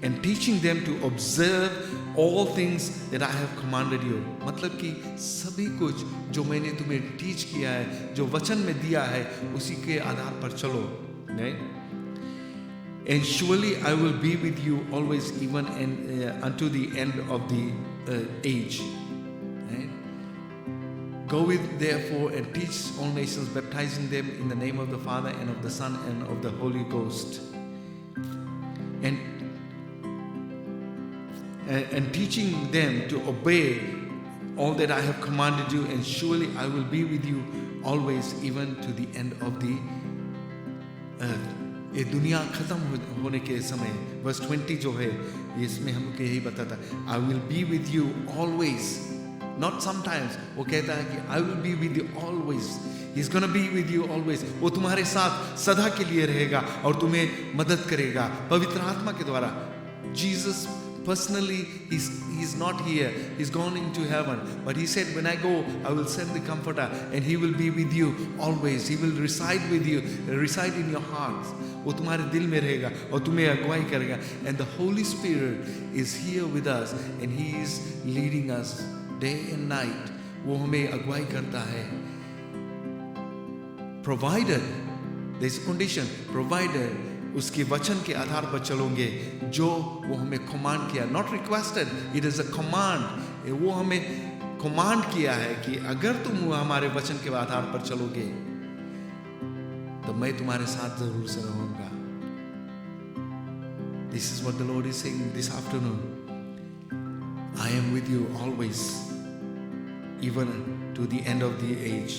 and teaching them to observe all things that I have commanded you. मतलब कि सभी कुछ जो मैंने तुम्हें teach किया है, जो वचन में दिया है, उसी के आधार पर चलो, right? And surely I will be with you always, even unto the end of the age. Right? Go with therefore and teach all nations, baptizing them in the name of the Father and of the Son and of the Holy Ghost, and teaching them to obey all that I have commanded you, and surely I will be with you always, even to the end of the earth. ये दुनिया खत्म होने के समय, verse 20 जो है, इसमें हमको यही बताता है, I will be with you always, not sometimes. वो कहता है कि I will be with you always. He's gonna be with you always. वो तुम्हारे साथ सदा के लिए रहेगा और तुम्हें मदद करेगा पवित्र आत्मा के द्वारा. Jesus personally, he's not here. He's gone into heaven. But he said, when I go, I will send the Comforter, and he will be with you always. He will reside with you, reside in your hearts. वो तुम्हारे दिल में रहेगा और तुम्हें अगुवाई करेगा. And the Holy Spirit is here with us, and he is leading us day and night. वो हमें अगुवाई करता है. Provided, there's a condition, provided उसके वचन के आधार पर चलोगे जो वो हमें कमांड किया. Not requested, it is a command. वो हमें कमांड किया है कि अगर तुम हमारे वचन के आधार पर चलोगे तो मैं तुम्हारे साथ जरूर से रहूंगा. This is what the lord is saying this afternoon. I am with you always, even to the end of the age.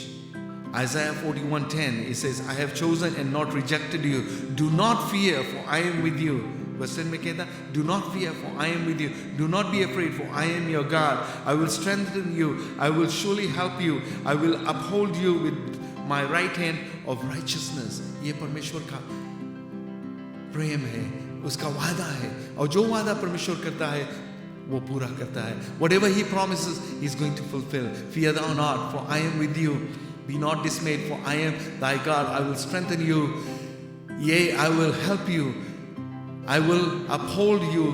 Isaiah 41:10, it says, I have chosen and not rejected you. Do not fear, for I am with you. Verse 10 में कहता, do not fear, for I am with you. Do not be afraid, for I am your God. I will strengthen you. I will surely help you. I will uphold you with my right hand of righteousness. ये परमेश्वर का प्रेम है, उसका वादा है, और जो वादा परमेश्वर करता है वो पूरा करता है. Whatever he promises, he is going to fulfill. Fear thou not, for I am with you. Be not dismayed, for I am thy God. I will strengthen you. Yea, I will help you. I will uphold you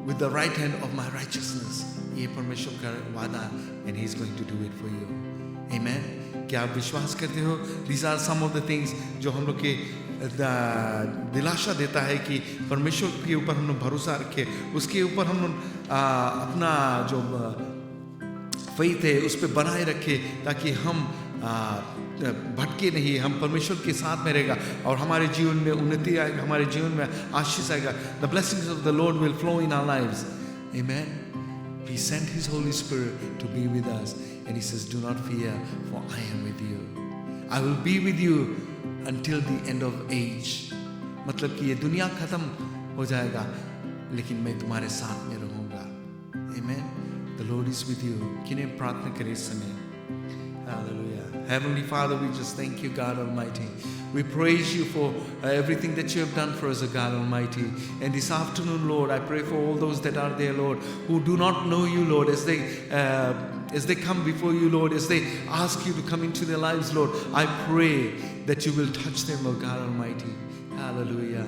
with the right hand of my righteousness. ये परमेश्वर का वादा, and he is going to do it for you. Amen. क्या आप विश्वास करते हो? These are some of the things जो हम लोग के दिलासा देता है कि परमेश्वर के ऊपर हम लोग भरोसा रखें, उसके ऊपर हम लोग अपना जो फेथ है उस पर बनाए रखें, ताकि हम भटके नहीं, हम परमेश्वर के साथ में रहेगा और हमारे जीवन में उन्नति आएगा, हमारे जीवन में आशीष आएगा. The blessings of the Lord will flow in our lives. Amen. He sent his Holy Spirit to be with us, and he says, do not fear, for I am with you. I will be with you until the end of age. मतलब कि ये दुनिया खत्म हो जाएगा, लेकिन मैं तुम्हारे साथ में रहूंगा. Amen. The Lord is with you. किन्हें प्रार्थना करें इस समय? Hallelujah. Heavenly Father, we just thank you, God Almighty. We praise you for everything that you have done for us, God Almighty. And this afternoon, Lord, I pray for all those that are there, Lord, who do not know you, Lord, as they come before you, Lord, as they ask you to come into their lives, Lord, I pray that you will touch them, oh God Almighty. Hallelujah.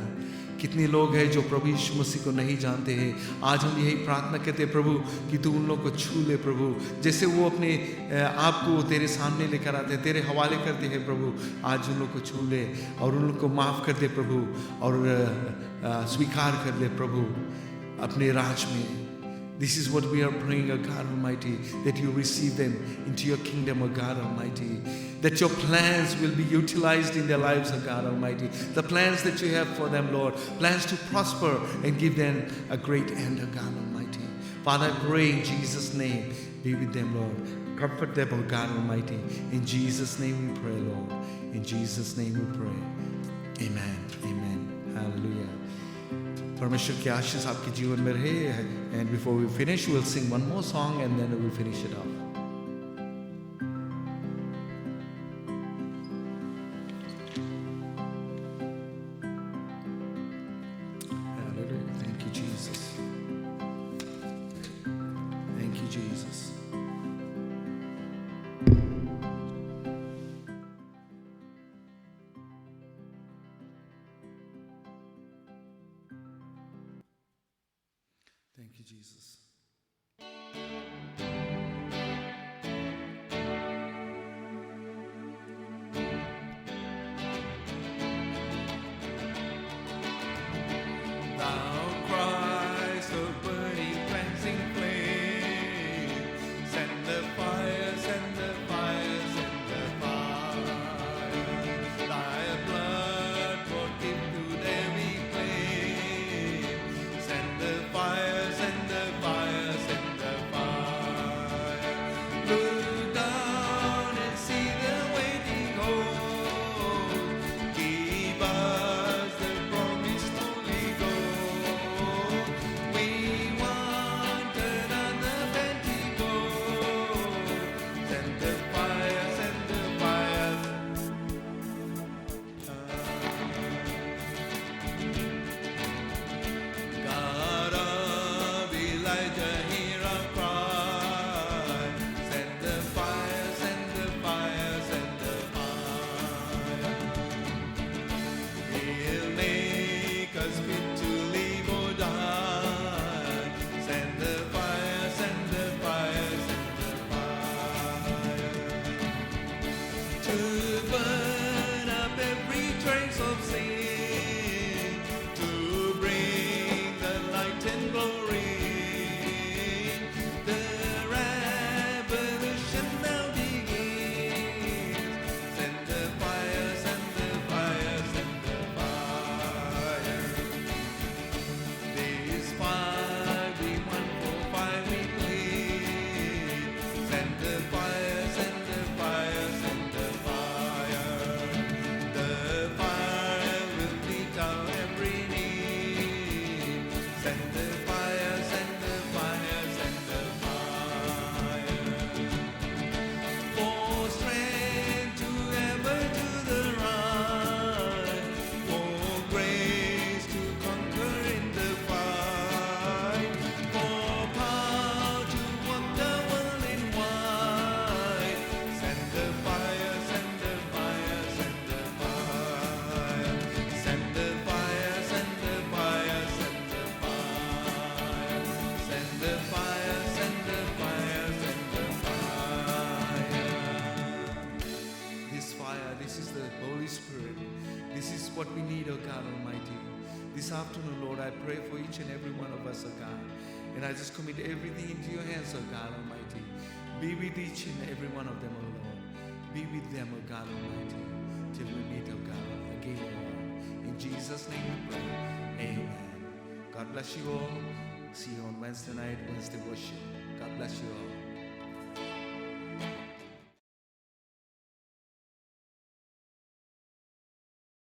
कितने लोग हैं जो प्रभु यीशु मसीह को नहीं जानते हैं. आज हम यही प्रार्थना करते हैं प्रभु कि तू उन लोगों को छू ले प्रभु. जैसे वो अपने आप को तेरे सामने लेकर आते हैं, तेरे हवाले करते हैं प्रभु, आज उन लोगों को छू ले और उन लोगों को माफ़ कर दे प्रभु और स्वीकार कर ले प्रभु अपने राज में. This is what we are praying, O God Almighty, that you receive them into your kingdom, O God Almighty. That your plans will be utilized in their lives, O God Almighty. The plans that you have for them, Lord. Plans to prosper and give them a great end, O God Almighty. Father, I pray in Jesus' name, be with them, Lord. Comfort them, O God Almighty. In Jesus' name we pray, Lord. In Jesus' name we pray. Amen. Amen. Hallelujah. परमेश्वर की आशीष आपके जीवन में रहे. And before we finish, we'll sing one more song and then we'll finish it off. Hallelujah. Thank you, Jesus. Thank you, Jesus. Thank you, Jesus. Thou Christ of burning, cleansing flame, send the fire, send the fire, send the fire. Thy blood forgive to every claim. Send the fire, send the fire, send the fire. Look down and see the waiting host. Give us the promised Holy Ghost. We want another Pentecost. Send the fire, send the fire. God of Elijah, hear our cry. Send the fire, send the fire, send the fire. He'll make us fit to live or die. Send the fire, send the fire, send the fire. To burn up every trace of sin, to bring the light and glory. The revolution now begins. Send the fire, send the fire, send the fire. This fire we want for fire we plead. Send the fire, send the fire, send the fire. The fire will meet our every need. Send the fire, send the fire, send the fire. For strength to ever do the right, for grace to conquer in the fight, for power to walk the world in white. Send the fire, send the fire, send the fire. Send the fire, send the fire, send the fire. Send the fire, send the fire, send the fire. This fire, this is the Holy Spirit. This is what we need, O God Almighty. This afternoon, Lord, I pray for each and every one of us, O God. And I just commit everything into your hands, O God Almighty. Be with each and every one of them, O Lord. Be with them, O God Almighty, till we meet, O God, again, O Lord. In Jesus' name we pray. Amen. God bless you all. See you on Wednesday night, Wednesday worship. God bless you all.